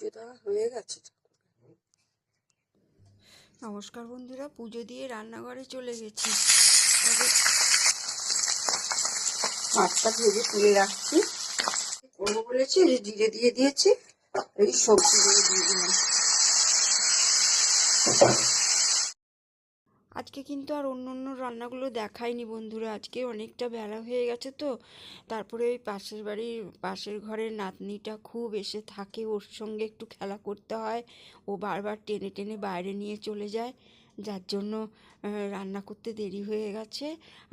পুজো দেওয়া হয়ে গেছে। নমস্কার বন্ধুরা, পুজো দিয়ে রান্নাঘরে চলে গেছি। তবে মাছটা ভেজে তুলে রাখছি, করবো বলেছি। এই জিরে দিয়ে দিয়েছি, এই সবজিগুলো দিয়ে দিলাম। আজকে কিন্তু আর অন্য অন্য রান্নাগুলো দেখাইনি বন্ধুরা, আজকে অনেকটা বেলা হয়ে গেছে তো। তারপরে ওই পাশের ঘরের নাতনিটা খুব এসে থাকে, ওর সঙ্গে একটু খেলা করতে হয়। ও বারবার টেনে টেনে বাইরে নিয়ে চলে যায়, যার জন্য রান্না করতে দেরি হয়ে গেছে।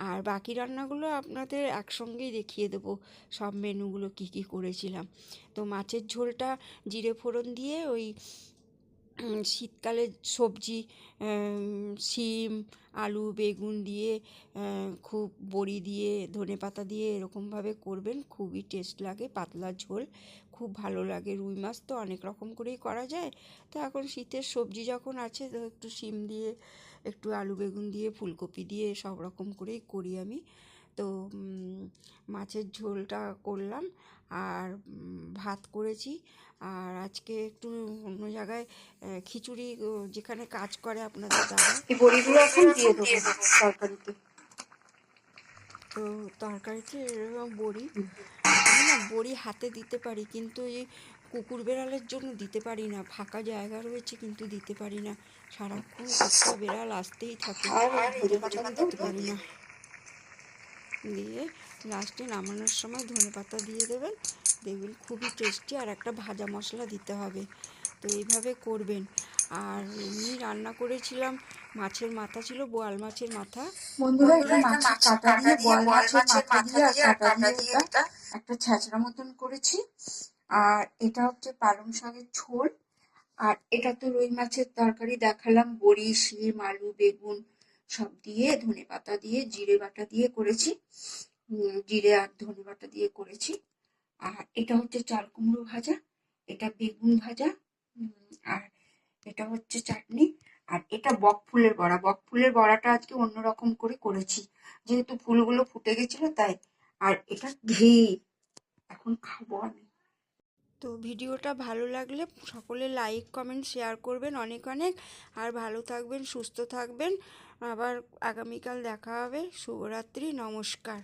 আর বাকি রান্নাগুলো আপনাদের একসঙ্গেই দেখিয়ে দেবো, সব মেনুগুলো কি কি করেছিলাম। তো মাছের ঝোলটা জিরে ফোড়ন দিয়ে ওই শীতকালে সবজি, শিম, আলু, বেগুন দিয়ে, খুব বড়ি দিয়ে, ধনেপাতা দিয়ে এরকমভাবে করবেন, খুবই টেস্ট লাগে। পাতলা ঝোল খুব ভালো লাগে। রুই মাছ তো অনেক রকম করেই করা যায়, তো এখন শীতের সবজি যখন আছে তো একটু শিম দিয়ে, একটু আলু বেগুন দিয়ে, ফুলকপি দিয়ে সব রকম করেই করি আমি। তো মাছের ঝোলটা করলাম, আর ভাত করেছি। আর আজকে একটু অন্য জায়গায় খিচুড়ি, যেখানে কাজ করে আপনাদের দাদা, এই বড়িগুলো এখন দিয়ে দেবো তরকারিতে। তো তরকারিতে এরকম বড়ি, আমি না বড়ি হাতে দিতে পারি, কিন্তু এই কুকুর বেড়ালের জন্য দিতে পারি না। ফাঁকা জায়গা রয়েছে কিন্তু দিতে পারি না, সারাক্ষণ কুত্তা বেড়াল আসতেই থাকে, আর যার জন্য দিতে পারি না। দিয়ে লাস্টে নামানোর সময় ধনেপাতা দিয়ে দেবেন, দেখবেন খুবই টেস্টি। আর একটা ভাজা মশলা দিতে হবে, তো এইভাবে করবেন। আর এমনি রান্না করেছিলাম, মাছের মাথা ছিল, বোয়াল মাছের মাথা। বন্ধুরা, এটা মাছের কাঁটা দিয়ে, বোয়াল মাছের মাথা দিয়ে আর কাঁটা দিয়ে এটা একটা ছ্যাঁচড়া মতন করেছি। আর এটা হচ্ছে পালং শাকের ঝোল। আর এটা তো রুই মাছের তরকারি দেখালাম, বড়ি, শিম, আলু, বেগুন সব দিয়ে, ধনেপাতা দিয়ে, জিরে বাটা দিয়ে করেছি। জিরে আর ধনে বাটা দিয়ে করেছি। আর এটা হচ্ছে চাল কুমড়ো ভাজা, এটা বেগুন ভাজা, আর এটা হচ্ছে চাটনি। আর এটা বক ফুলের বড়া। বক ফুলের বড়াটা আজকে অন্যরকম করে করেছি, যেহেতু ফুলগুলো ফুটে গেছিল তাই। আর এটা ঘি, এখন খাবো আমি। তো ভিডিওটা ভালো লাগলে সকলে লাইক, কমেন্ট, শেয়ার করবেন অনেক অনেক। আর ভালো থাকবেন, সুস্থ থাকবেন। আবার আগামীকাল দেখা হবে। শুভরাত্রি, নমস্কার।